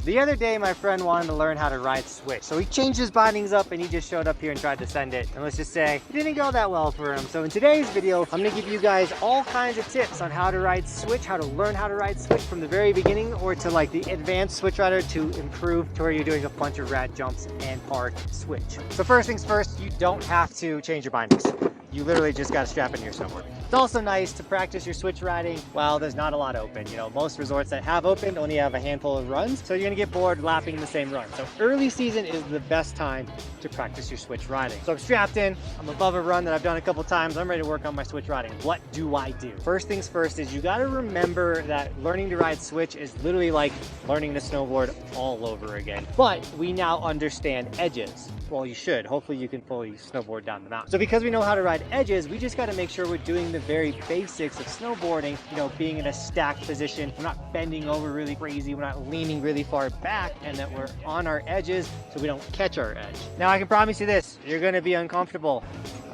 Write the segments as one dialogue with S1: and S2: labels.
S1: The other day, my friend wanted to learn how to ride switch. So he changed his bindings up and he just showed up here and tried to send it. And let's just say, it didn't go that well for him. So in today's video, I'm gonna give you guys all kinds of tips on how to ride switch, how to learn how to ride switch from the very beginning or to like the advanced switch rider to improve to where you're doing a bunch of rad jumps and park switch. So first things first, you don't have to change your bindings. You literally just got to strap into your snowboard. It's also nice to practice your switch riding while there's not a lot open. You know, most resorts that have opened only have a handful of runs, so you're gonna get bored lapping the same run. So early season is the best time to practice your switch riding. So I'm strapped in, I'm above a run that I've done a couple times, I'm ready to work on my switch riding. What do I do? First things first is you gotta remember that learning to ride switch is literally like learning to snowboard all over again. But we now understand edges. Well, you should. Hopefully you can fully snowboard down the mountain. So because we know how to ride edges, we just got to make sure we're doing the very basics of snowboarding, you know, being in a stacked position. We're not bending over really crazy. We're not leaning really far back, and that we're on our edges so we don't catch our edge. Now I can promise you this, you're going to be uncomfortable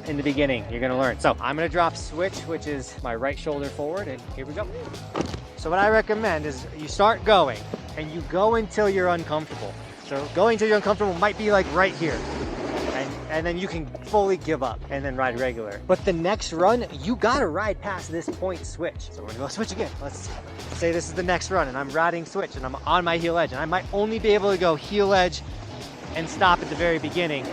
S1: in the beginning. You're going to learn. So I'm going to drop switch, which is my right shoulder forward, and here we go. So what I recommend is you start going and you go until you're uncomfortable. So going until you're uncomfortable might be like right here. And then you can fully give up and then ride regular. But the next run, you gotta ride past this point switch. So we're gonna go switch again. Let's say this is the next run and I'm riding switch and I'm on my heel edge and I might only be able to go heel edge and stop at the very beginning.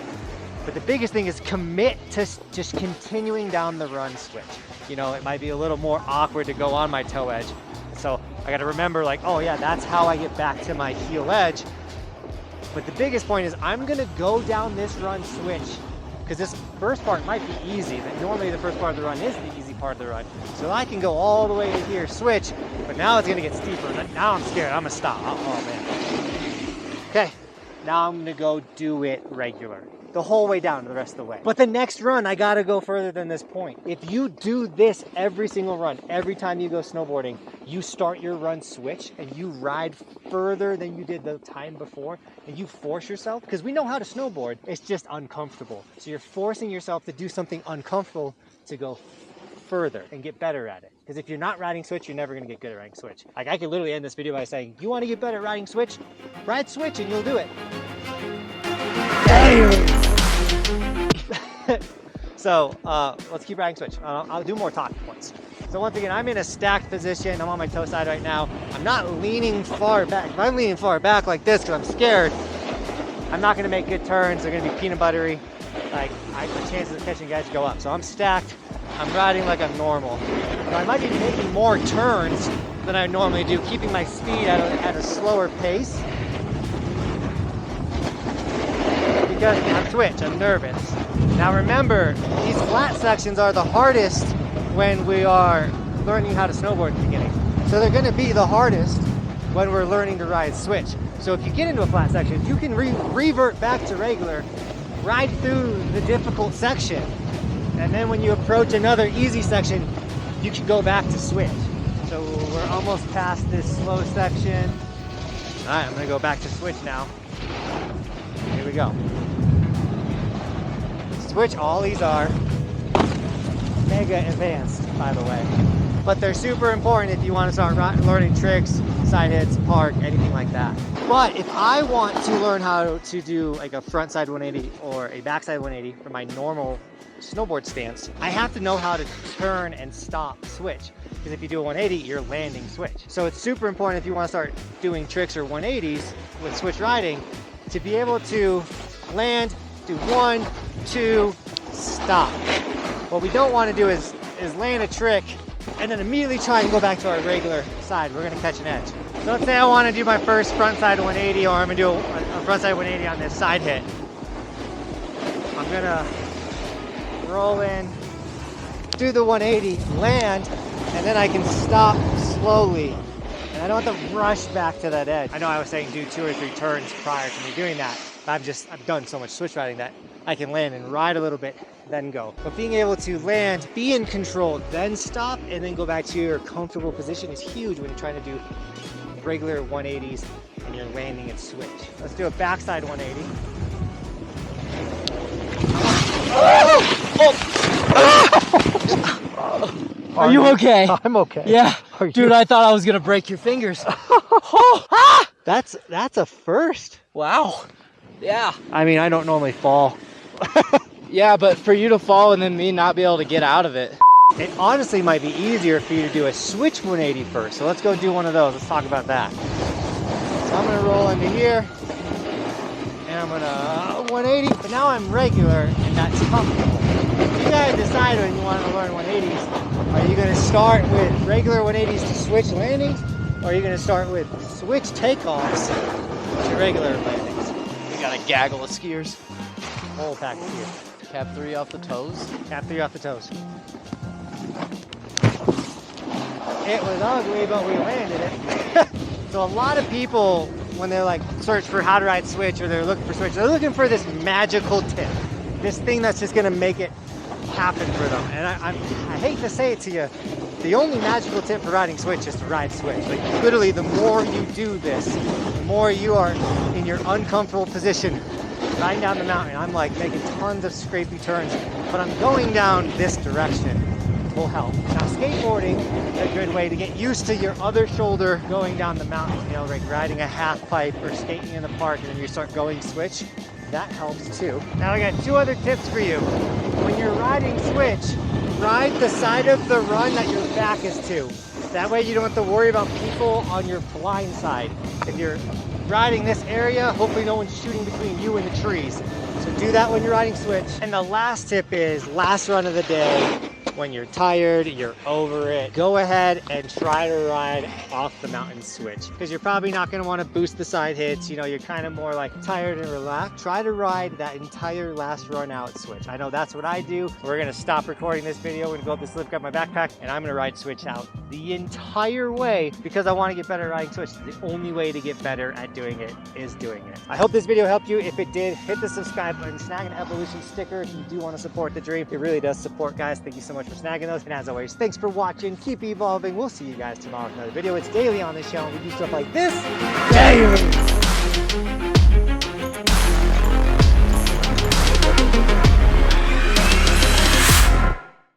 S1: But the biggest thing is commit to just continuing down the run switch. You know, it might be a little more awkward to go on my toe edge. So I gotta remember like, oh yeah, that's how I get back to my heel edge. But the biggest point is I'm gonna go down this run switch because this first part might be easy. But normally the first part of the run is the easy part of the run. So I can go all the way to here, switch, but now it's gonna get steeper. Now I'm scared, I'm gonna stop. Oh man. Okay, now I'm gonna go do it regular. The whole way down to the rest of the way. But the next run, I gotta go further than this point. If you do this every single run, every time you go snowboarding, you start your run switch and you ride further than you did the time before, and you force yourself, because we know how to snowboard, it's just uncomfortable. So you're forcing yourself to do something uncomfortable to go further and get better at it. Because if you're not riding switch, you're never gonna get good at riding switch. Like I could literally end this video by saying, you wanna get better at riding switch? Ride switch and you'll do it. So let's keep riding switch. I'll do more talking points. So once again, I'm in a stacked position. I'm on my toe side right now. I'm not leaning far back. If I'm leaning far back like this because I'm scared, I'm not going to make good turns. They're going to be peanut buttery. Like the chances of catching edge go up. So I'm stacked. I'm riding like I'm normal. So I might be making more turns than I normally do, keeping my speed at a slower pace. Because I'm switch, I'm nervous. Now remember, these flat sections are the hardest when we are learning how to snowboard at the beginning. So they're gonna be the hardest when we're learning to ride switch. So if you get into a flat section, you can revert back to regular, ride through the difficult section, and then when you approach another easy section, you can go back to switch. So we're almost past this slow section. All right, I'm gonna go back to switch now. Here we go. Switch, all these are mega advanced, by the way. But they're super important if you want to start learning tricks, side hits, park, anything like that. But if I want to learn how to do like a front side 180 or a backside 180 for my normal snowboard stance, I have to know how to turn and stop switch. Because if you do a 180, you're landing switch. So it's super important if you want to start doing tricks or 180s with switch riding to be able to land, do 1, 2, stop. What we don't want to do is land a trick and then immediately try and go back to our regular side. We're going to catch an edge. So let's say I want to do my first frontside 180, or I'm going to do a frontside 180 on this side hit. I'm going to roll in, do the 180, land, and then I can stop slowly. And I don't have to rush back to that edge. I know I was saying do 2 or 3 turns prior to me doing that. I've done so much switch riding that I can land and ride a little bit, then go. But being able to land, be in control, then stop, and then go back to your comfortable position is huge when you're trying to do regular 180s and you're landing and switch. Let's do a backside 180.
S2: Are you okay?
S1: I'm okay.
S2: Yeah. Dude, I thought I was gonna break your fingers.
S1: That's a first.
S2: Wow. Yeah.
S1: I mean, I don't normally fall.
S2: Yeah, but for you to fall and then me not be able to get out of it.
S1: It honestly might be easier for you to do a switch 180 first. So let's go do one of those. Let's talk about that. So I'm gonna roll into here and I'm gonna 180, but now I'm regular and that's comfortable. You gotta decide when you want to learn 180s. Are you gonna start with regular 180s to switch landings? Or are you gonna start with switch takeoffs to regular landings?
S2: We got a gaggle of skiers.
S1: Whole pack of gear.
S2: Cap 3 off the toes.
S1: Cap 3 off the toes. It was ugly, but we landed it. So a lot of people, when they're like search for how to ride switch or they're looking for switch, they're looking for this magical tip. This thing that's just gonna make it happen for them. And I hate to say it to you, the only magical tip for riding switch is to ride switch. Like literally, the more you do this, the more you are in your uncomfortable position riding down the mountain. I'm like making tons of scrapey turns, but I'm going down this direction. Will help. Now skateboarding is a good way to get used to your other shoulder going down the mountain, you know, like riding a half pipe or skating in the park and then you start going switch. That helps too. Now I got 2 other tips for you. When you're riding switch, ride the side of the run that your back is to. That way you don't have to worry about people on your blind side. If you're riding this area, hopefully no one's shooting between you and the trees. So do that when you're riding switch. And the last tip is, last run of the day, when you're tired, you're over it, go ahead and try to ride off the mountain switch. Because you're probably not gonna wanna boost the side hits, you know, you're kind of more like tired and relaxed. Try to ride that entire last run out switch. I know that's what I do. We're gonna stop recording this video and go up this lift, grab my backpack, and I'm gonna ride switch out the entire way because I wanna get better at riding switch. The only way to get better at doing it is doing it. I hope this video helped you. If it did, hit the subscribe button, snag an Evolution sticker if you do wanna support the dream. It really does support, guys. Thank you so much for snagging those. And as always, thanks for watching. Keep evolving. We'll see you guys tomorrow with another video. It's daily on this channel. We do stuff like this daily.